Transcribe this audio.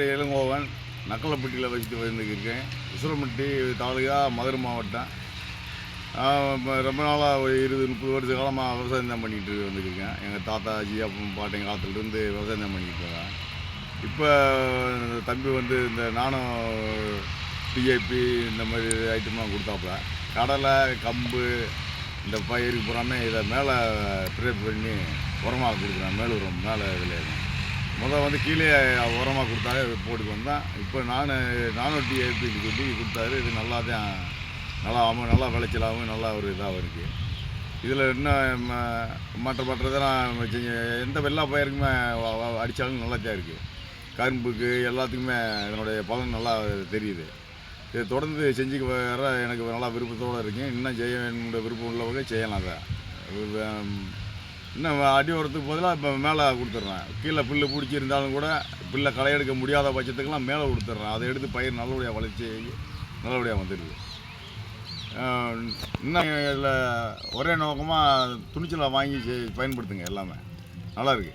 இளங்கோவன் நக்கலப்பட்டியில் வசித்து வந்துருக்கேன். உசிலம்பட்டி தாலுகா, மதுரை மாவட்டம். ரொம்ப நாளாக ஒரு 20-30 வருஷ காலமாக விவசாயம் தான் பண்ணிகிட்டு வந்துருக்கேன். எங்கள் தாத்தாஜி பாட்டன் காலத்துலேருந்து விவசாயம் தான் பண்ணிக்கிட்டு இருக்கேன். இப்போ தம்பி வந்து இந்த நானும் டிஏபி இந்த மாதிரி ஐட்டம்லாம் கொடுத்தாப்புல. கடலை, கம்பு, இந்த பயிருக்கு பூராமே இதை மேலே ப்ரே பண்ணி உரமாக கொடுக்குறேன். மேல் உரம் மேலே இதில் வந்து கீழே உரமாக கொடுத்தாரு, போட்டுக்கு வந்தேன். இப்போ நானும் டிஏபி சொல்லி கொடுத்தாரு. இது நல்லா விளைச்சலாகவும் நல்லா ஒரு இதாகவும் இருக்குது. இதில் இன்னும் மற்றதெல்லாம் எந்த எல்லா பயிருக்குமே அடித்தாலும் நல்லா தான் இருக்குது. கரும்புக்கு எல்லாத்துக்குமே இதனுடைய பலன் நல்லா தெரியுது. இதை தொடர்ந்து செஞ்சுக்க வர எனக்கு நல்லா விருப்பத்தோடு இருக்கேன். இன்னும் என்னோட விருப்பம் உள்ளவங்க செய்யலாம். அதை இன்னும் அடி உரத்துக்கு பதிலாக இப்போ மேலே கொடுத்துட்றேன். கீழே புல்லு பிடிச்சி இருந்தாலும் கூட புல்லை களை எடுக்க முடியாத பட்சத்துக்கெல்லாம் மேலே கொடுத்துட்றேன். அதை எடுத்து பயிர் நல்லபடியாக வளர்ச்சி நல்லபடியாக வந்துடுது. இன்னும் இதில் ஒரே நோக்கமாக துணிச்சலை வாங்கி பயன்படுத்துங்க. எல்லாமே நல்லாயிருக்கு.